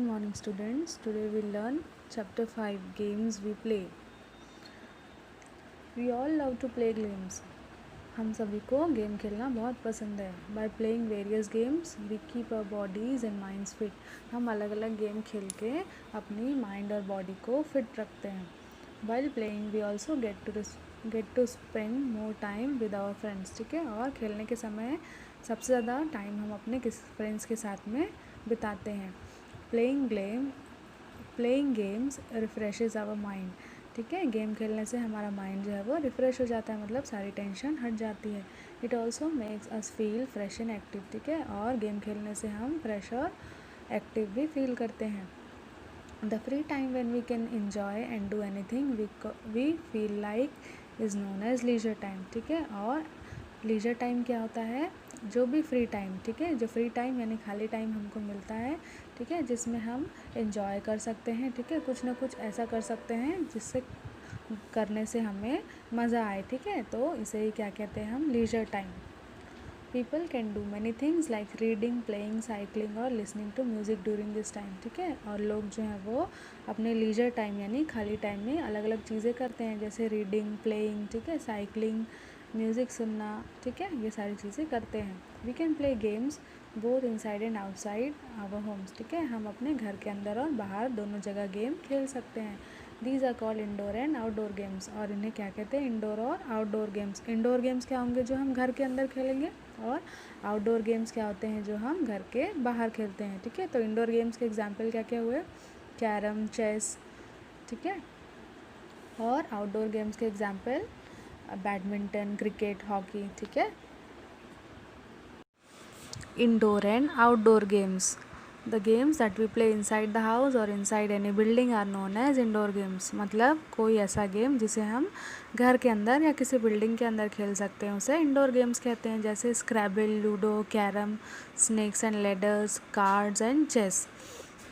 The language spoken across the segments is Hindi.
Good morning, students. Today we'll learn chapter 5 games we play. We all love to play games. हम सभी को गेम खेलना बहुत पसंद है. By playing various games, we keep our bodies and minds fit. हम अलग अलग गेम खेल के अपनी माइंड और बॉडी को फिट रखते हैं. While playing, we also get to spend more time with our friends. ठीक है. और खेलने के समय सबसे ज़्यादा टाइम हम अपने फ्रेंड्स के साथ में बिताते हैं. Playing games refreshes our mind. ठीक है. गेम खेलने से हमारा माइंड जो है वो रिफ़्रेश हो जाता है, मतलब सारी टेंशन हट जाती है. It also makes us feel fresh and active. ठीक है. और गेम खेलने से हम फ्रेश और एक्टिव भी फील करते हैं. The free time when we can enjoy and do anything we feel like is known as leisure time. ठीक है. और लीजर टाइम क्या होता है? जो भी फ्री टाइम, ठीक है, जो फ्री टाइम यानी खाली टाइम हमको मिलता है, ठीक है, जिसमें हम एंजॉय कर सकते हैं. ठीक है. कुछ ना कुछ ऐसा कर सकते हैं जिससे करने से हमें मज़ा आए. ठीक है. तो इसे ही क्या कहते हैं हम? Leisure time. People can do many things like reading, playing, cycling और listening to music during this time. ठीक है. और लोग जो हैं वो अपने लीजर टाइम यानी खाली टाइम में अलग अलग चीज़ें करते हैं, जैसे रीडिंग, प्लेइंग, ठीक है, साइकिलिंग, म्यूज़िक सुनना. ठीक है. ये सारी चीज़ें करते हैं. We can play games both inside and outside our homes. ठीक है. हम अपने घर के अंदर और बाहर दोनों जगह गेम खेल सकते हैं. These are called indoor and outdoor games. और इन्हें क्या कहते हैं? इंडोर और आउटडोर गेम्स. इंडोर गेम्स क्या होंगे? जो हम घर के अंदर खेलेंगे. और आउटडोर गेम्स क्या होते हैं? जो हम घर के बाहर खेलते हैं. ठीक है. तो इंडोर गेम्स के एग्जाम्पल क्या क्या हुए? Carrom, chess. ठीक है. और आउटडोर गेम्स के एग्जाम्पल बैडमिंटन, क्रिकेट, हॉकी. ठीक है. Indoor and outdoor games. The games that we play inside the house और inside any building are known as indoor games. मतलब कोई ऐसा गेम जिसे हम घर के अंदर या किसी बिल्डिंग के अंदर खेल सकते हैं उसे इंडोर गेम्स कहते हैं. जैसे Scrabble, ludo, carrom, snakes and ladders, cards and chess.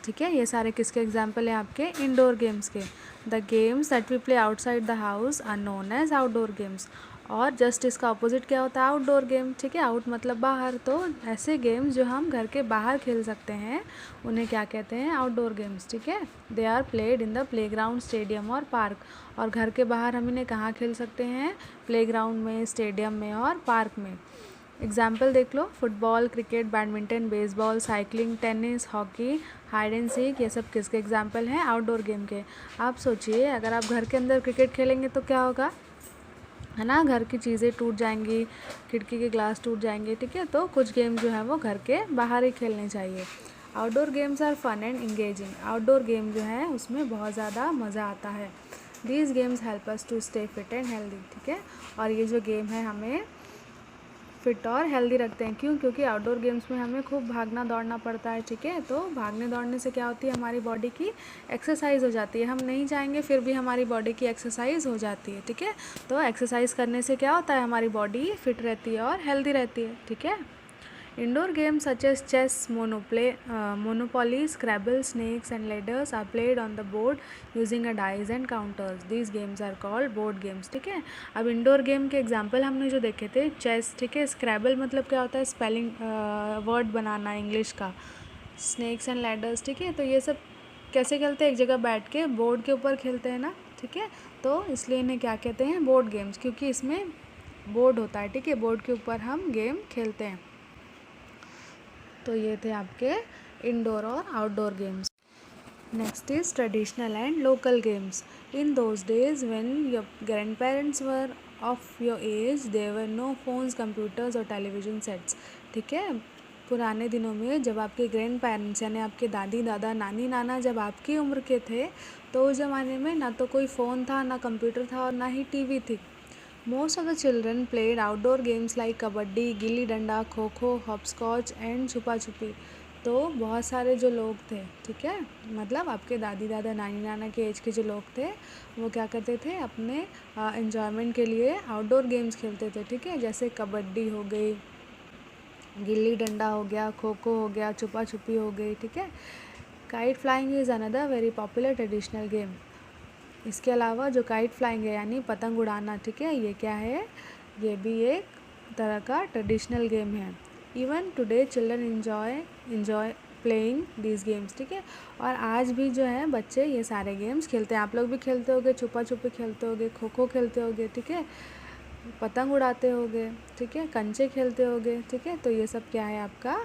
ठीक है. ये सारे किसके एग्जाम्पल हैं? आपके इंडोर गेम्स के. The games that we play outside the house are known as outdoor games. और जस्ट इसका अपोजिट क्या होता है? Outdoor game. ठीक है. आउट मतलब बाहर. तो ऐसे गेम्स जो हम घर के बाहर खेल सकते हैं उन्हें क्या कहते हैं? Outdoor games. ठीक है. They are played in the playground, stadium और पार्क. और घर के बाहर हम इन्हें कहाँ खेल सकते हैं? प्लेग्राउंड में, स्टेडियम में और पार्क में. एग्जाम्पल देख लो. Football, cricket, badminton, baseball, cycling, tennis, hockey, hide and seek. ये सब किसके एग्जाम्पल हैं? आउटडोर गेम के. आप सोचिए, अगर आप घर के अंदर क्रिकेट खेलेंगे तो क्या होगा, है ना? घर की चीज़ें टूट जाएंगी, खिड़की के ग्लास टूट जाएंगे. ठीक है. तो कुछ गेम जो है वो घर के बाहर ही खेलने चाहिए. Outdoor games are fun and engaging. Outdoor game जो है उसमें बहुत ज़्यादा मज़ा आता है. These games help us to stay fit and healthy. ठीक है. और ये जो गेम है हमें फिट और हेल्दी रखते हैं. क्यों? क्योंकि आउटडोर गेम्स में हमें खूब भागना दौड़ना पड़ता है. ठीक है. तो भागने दौड़ने से क्या होती है? हमारी बॉडी की एक्सरसाइज हो जाती है. हम नहीं चाहेंगे फिर भी हमारी बॉडी की एक्सरसाइज हो जाती है. ठीक है. तो एक्सरसाइज करने से क्या होता है? हमारी बॉडी फिट रहती है और हेल्दी रहती है. ठीक है. Indoor games such as chess, Monopoly, Scrabble, snakes and ladders are played on the board using a dice and counters. These games are called board games. ठीक है. अब इंडोर गेम के एग्जाम्पल हमने जो देखे थे, चेस. ठीक है. स्क्रैबल मतलब क्या होता है? स्पेलिंग वर्ड बनाना इंग्लिश का. Snakes and ladders. ठीक है. तो ये सब कैसे खेलते हैं? एक जगह बैठ के बोर्ड के ऊपर खेलते हैं ना. ठीक है. तो इसलिए इन्हें क्या कहते हैं? Board games. क्योंकि इसमें बोर्ड होता है. ठीक है. बोर्ड के ऊपर हम गेम खेलते हैं. तो ये थे आपके इंडोर और outdoor games. Next is traditional and local games. In those days when your grandparents were of your age there were no phones, computers और टेलीविजन सेट्स. ठीक है. पुराने दिनों में जब आपके ग्रैंड पेरेंट्स यानी आपके दादी दादा, नानी नाना जब आपकी उम्र के थे तो उस ज़माने में ना तो कोई फ़ोन था, ना कंप्यूटर था और ना ही टीवी थी. Most of the children played outdoor games like kabaddi, gilli danda, kho kho, hopscotch and छुपा छुपी. तो बहुत सारे जो लोग थे, ठीक है, मतलब आपके दादी दादा, नानी नाना के एज के जो लोग थे वो क्या करते थे? अपने एन्जॉयमेंट के लिए आउटडोर गेम्स खेलते थे. ठीक है. जैसे कबड्डी हो गई, गिल्ली डंडा हो गया, खो खो हो गया, छुपा छुपी हो गई. ठीक है. Kite flying is another very popular traditional game. इसके अलावा जो काइट फ्लाइंग है यानी पतंग उड़ाना. ठीक है. ये क्या है? ये भी एक तरह का ट्रेडिशनल गेम है. Even today children enjoy playing these games, ठीक है। और आज भी जो है बच्चे ये सारे गेम्स खेलते हैं। आप लोग भी खेलते होगे, छुपा छुपी खेलते होगे, खो खो खेलते होगे, ठीक है, पतंग उड़ाते होगे, ठीक है, कंचे खेलते होगे, ठीक है। तो ये सब क्या है आपका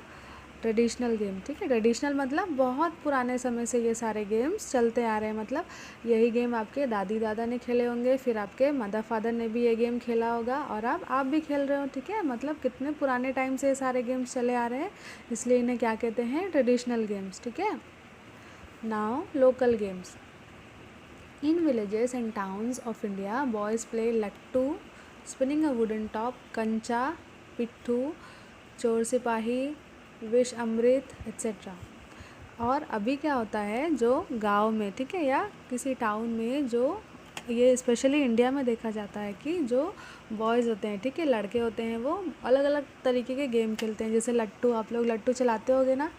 ट्रेडिशनल गेम, ठीक है। ट्रेडिशनल मतलब बहुत पुराने समय से ये सारे गेम्स चलते आ रहे हैं, मतलब यही गेम आपके दादी दादा ने खेले होंगे, फिर आपके मदर फादर ने भी ये गेम खेला होगा, और अब आप भी खेल रहे हो, ठीक है। मतलब कितने पुराने टाइम से ये सारे गेम्स चले आ रहे हैं, इसलिए इन्हें क्या कहते हैं, ट्रेडिशनल गेम्स, ठीक है। Now local games. In villages and towns of India, boys play lattu, spinning a wooden top, कंचा, पिट्ठू, चोर सिपाही, विष अमृत एक्सेट्रा। और अभी क्या होता है, जो गांव में, ठीक है, या किसी टाउन में, जो ये स्पेशली इंडिया में देखा जाता है कि जो बॉयज़ होते हैं, ठीक है, लड़के होते हैं, वो अलग अलग तरीके के गेम खेलते हैं। जैसे लट्टू, आप लोग लट्टू चलाते होगे ना,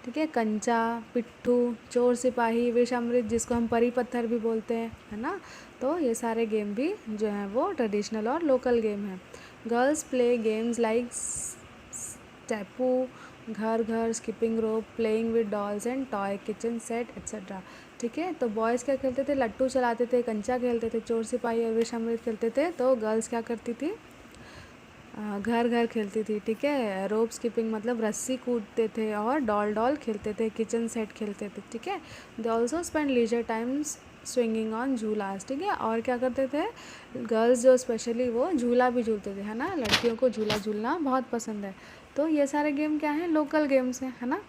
ठीक है, कंचा, पिट्ठू, चोर सिपाही, विष अमृत, जिसको हम परी पत्थर भी बोलते हैं, है ना। तो ये सारे गेम भी जो हैं वो ट्रेडिशनल और लोकल गेम हैं। गर्ल्स प्ले गेम्स लाइक स्टेपू, घर घर, skipping rope, playing with dolls and toy, kitchen set etcetera, ठीक है। तो बॉयज़ क्या खेलते थे, लट्टू चलाते थे, कंचा खेलते थे, चोर सिपाही और विष अमृत खेलते थे। तो गर्ल्स क्या करती थी, घर घर खेलती थी, ठीक है। रोप स्किपिंग मतलब रस्सी कूदते थे, और डॉल डॉल खेलते थे, किचन सेट खेलते थे, ठीक है। They also spend leisure times swinging on झूलास, ठीक है। और क्या करते थे गर्ल्स, जो स्पेशली वो झूला भी झूलते थे, है ना। लड़कियों को झूला झूलना बहुत पसंद है। तो ये सारे गेम क्या हैं, लोकल गेम्स हैं, है ना।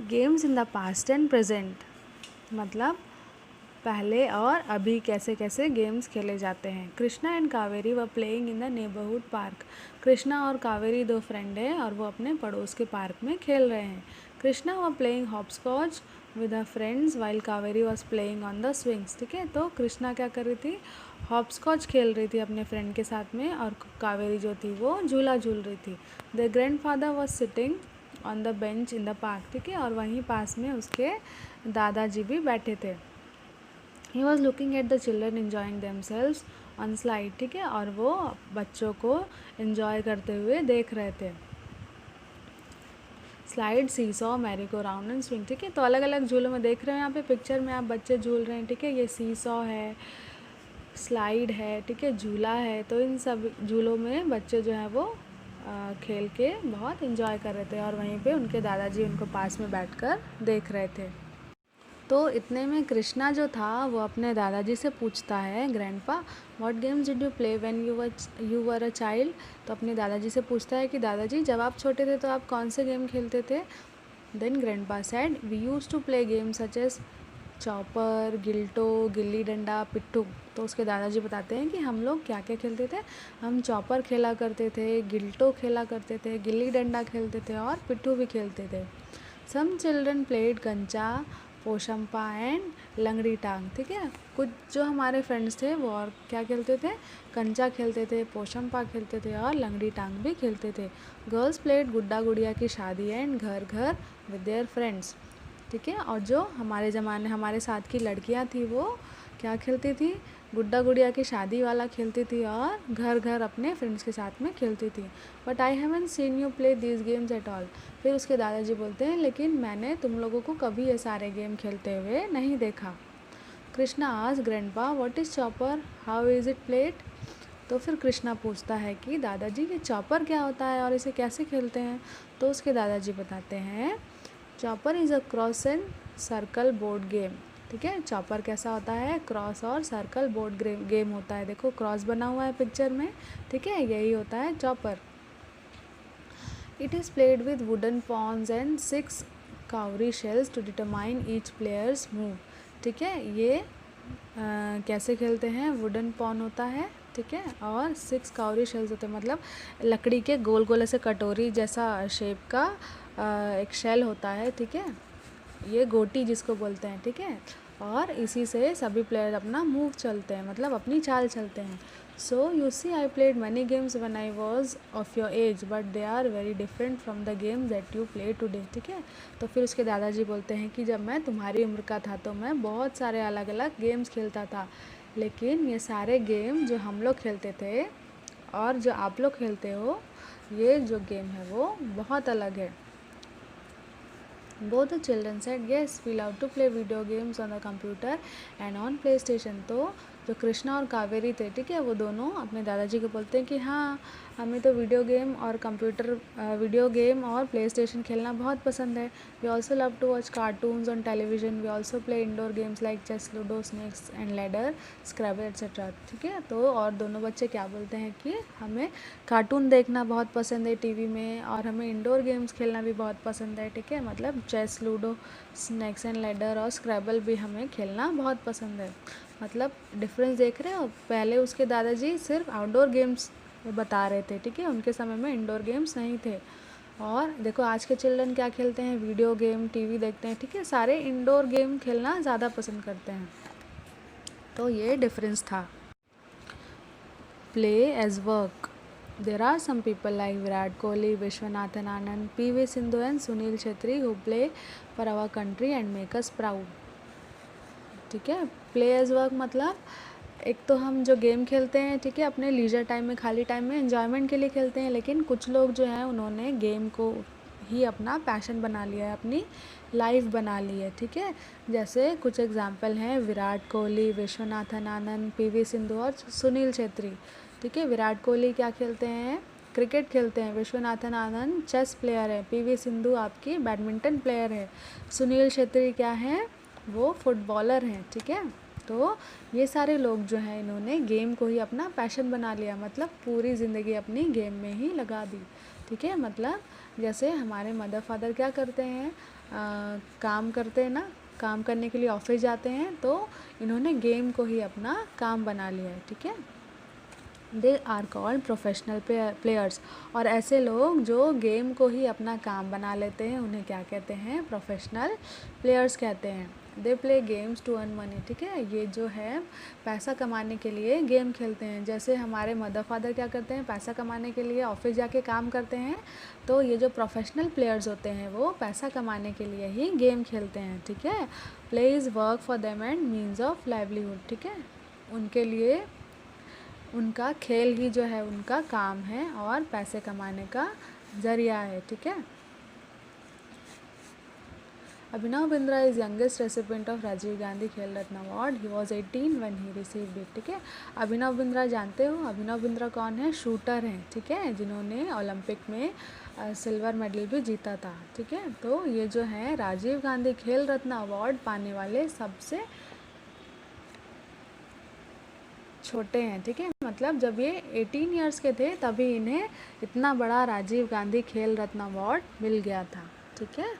Games in the past and present, मतलब पहले और अभी कैसे कैसे गेम्स खेले जाते हैं। Krishna and Kaveri were playing in the neighbourhood park. Krishna और कावेरी दो फ्रेंड हैं, और वो अपने पड़ोस के पार्क में खेल रहे हैं। Krishna were playing hopscotch with her friends while Kaveri was playing on the swings, ठीक है। तो कृष्णा क्या कर रही थी, हॉपस्कॉच खेल रही थी अपने फ्रेंड के साथ में, और कावेरी जो थी वो झूला झूल रही थी। The grandfather was sitting on the bench in the park, ठीक है। और वहीं पास में उसके दादाजी भी बैठे थे। He was looking at the children enjoying themselves on slide, ठीक है। और वो बच्चों को इन्जॉय करते हुए देख रहे थे। Slide, seesaw, merry go round and swing, ठीक है। तो अलग अलग झूलों में देख रहे हो, यहाँ पे पिक्चर में आप बच्चे झूल रहे हैं, ठीक है। ये सीसॉ है, स्लाइड है, ठीक है, झूला है। तो इन सब झूलों में बच्चे जो हैं वो खेल के बहुत इन्जॉय कर रहे थे, और वहीं पे उनके दादाजी उनको पास में बैठकर देख रहे थे। तो इतने में कृष्णा जो था वो अपने दादाजी से पूछता है, grandpa what games did you play when you were a child. तो अपने दादाजी से पूछता है कि दादाजी जब आप छोटे थे तो आप कौन से गेम खेलते थे। Then grandpa said we use to play games such as chaupar, गिल्टो, गिल्ली डंडा, पिट्ठू। तो उसके दादाजी बताते हैं कि हम लोग क्या क्या खेलते थे। हम चॉपर खेला करते थे, गिल्टो खेला करते थे, गिल्ली डंडा खेलते थे, और पिट्ठू भी खेलते थे। सम चिल्ड्रन प्लेड कंचा, पोशंपा एंड लंगड़ी टांग, ठीक है। कुछ जो हमारे फ्रेंड्स थे वो और क्या खेलते थे, कंचा खेलते थे, पोशंपा खेलते थे, और लंगड़ी टांग भी खेलते थे। गर्ल्स प्लेड गुड्डा गुड़िया की शादी एंड घर घर विद देयर फ्रेंड्स, ठीक है। और जो हमारे साथ की लड़कियां थी वो क्या खेलती थी, गुड्डा गुड़िया की शादी वाला खेलती थी, और घर घर अपने फ्रेंड्स के साथ में खेलती थी। But I haven't seen you play these games at all. फिर उसके दादाजी बोलते हैं लेकिन मैंने तुम लोगों को कभी ये सारे गेम खेलते हुए नहीं देखा। Krishna asked grandpa what is chopper, how is it played. तो फिर कृष्णा पूछता है कि दादाजी ये चॉपर क्या होता है और इसे कैसे खेलते हैं। तो उसके दादाजी बताते हैं chopper is a cross and circle board game, ठीक है। चॉपर कैसा होता है, क्रॉस और सर्कल बोर्ड गेम होता है। देखो क्रॉस बना हुआ है पिक्चर में, ठीक है, यही होता है chaupar. It is played with wooden pawns and 6 cowrie shells to determine each players move, ठीक है। ये कैसे खेलते हैं, वुडन पॉन होता है, ठीक है, और 6 काउरी शेल्स होते हैं, मतलब लकड़ी के गोल गोल ऐसे कटोरी जैसा शेप का एक शेल होता है, ठीक है। ये गोटी जिसको बोलते हैं, ठीक है। और इसी से सभी प्लेयर अपना मूव चलते हैं, मतलब अपनी चाल चलते हैं। So you see I played many games when I was of your age but they are very different from the games that you play today, ठीक है। तो फिर उसके दादाजी बोलते हैं कि जब मैं तुम्हारी उम्र का था तो मैं बहुत सारे अलग अलग गेम्स खेलता था, लेकिन ये सारे गेम जो हम लोग खेलते थे और जो आप लोग खेलते हो ये जो गेम है वो बहुत अलग है। Both the children said yes, we love to play video games on the computer and on PlayStation। तो जो कृष्णा और कावेरी थे, ठीक है, वो दोनों अपने दादाजी को बोलते हैं कि हाँ, हमें तो वीडियो गेम और प्ले स्टेशन खेलना बहुत पसंद है। We also love to watch cartoons on television. We also play indoor games like chess, ludo, snakes and ladder, Scrabble etcetera. ठीक है, तो और दोनों बच्चे क्या बोलते हैं कि हमें कार्टून देखना बहुत पसंद है टीवी में, और हमें इंडोर गेम्स खेलना भी बहुत पसंद है। ठीक है, मतलब chess, ludo, snakes and ladder और स्क्रैबल भी हमें खेलना बहुत पसंद है। मतलब डिफरेंस देख रहे हो, पहले उसके दादाजी सिर्फ आउटडोर गेम्स बता रहे थे, ठीक है, उनके समय में इंडोर गेम्स नहीं थे। और देखो आज के चिल्ड्रन क्या खेलते हैं, वीडियो गेम, टीवी देखते हैं, ठीक है, सारे इंडोर गेम खेलना ज़्यादा पसंद करते हैं। तो ये डिफरेंस था। Play as work. There are some people like Virat Kohli, Vishwanathan Anand, PV Sindhu and Sunil Chhetri who play for our country and make us proud। ठीक है, प्ले एज वर्क मतलब एक तो हम जो गेम खेलते हैं, ठीक है, अपने लीजर टाइम में, खाली टाइम में एंजॉयमेंट के लिए खेलते हैं, लेकिन कुछ लोग जो हैं उन्होंने गेम को ही अपना पैशन बना लिया है, अपनी लाइफ बना ली है। ठीक है, जैसे कुछ एग्जांपल हैं विराट कोहली, विश्वनाथन आनंद, पीवी सिंधु और सुनील छेत्री। ठीक है, विराट कोहली क्या खेलते हैं, क्रिकेट खेलते हैं। विश्वनाथन आनंद चेस प्लेयर है। पीवी सिंधु आपकी बैडमिंटन प्लेयर है। सुनील छेत्री क्या है, वो फुटबॉलर हैं। ठीक है, तो ये सारे लोग जो हैं इन्होंने गेम को ही अपना पैशन बना लिया, मतलब पूरी ज़िंदगी अपनी गेम में ही लगा दी। ठीक है, मतलब जैसे हमारे मदर फादर क्या करते हैं, काम करते हैं ना, काम करने के लिए ऑफिस जाते हैं, तो इन्होंने गेम को ही अपना काम बना लिया है। ठीक है, they are called professional players. और ऐसे लोग जो गेम को ही अपना काम बना लेते हैं उन्हें क्या कहते हैं, प्रोफेशनल प्लेयर्स कहते हैं। They play games to earn money. ठीक है, ये जो है पैसा कमाने के लिए गेम खेलते हैं। जैसे हमारे मदर फादर क्या करते हैं, पैसा कमाने के लिए ऑफिस जाके काम करते हैं, तो ये जो प्रोफेशनल प्लेयर्स होते हैं वो पैसा कमाने के लिए ही गेम खेलते हैं। ठीक है, play is work for them and means of livelihood. ठीक है, उनके लिए उनका खेल ही जो है उनका काम है और पैसे कमाने का ज़रिया है। ठीक है, Abhinav Bindra is youngest recipient of Rajiv Gandhi Khel Ratna award. He was 18 when he received it. ठीक है, अभिनव बिंद्रा जानते हो, अभिनव बिंद्रा कौन है, शूटर हैं। ठीक है, जिन्होंने ओलंपिक में सिल्वर मेडल भी जीता था। ठीक है, तो ये जो है राजीव गांधी खेल रत्न अवार्ड पाने वाले सबसे छोटे हैं। ठीक है, मतलब जब ये 18 ईयर्स के थे तभी इन्हें इतना बड़ा राजीव गांधी खेल रत्न अवार्ड मिल गया था। ठीक है।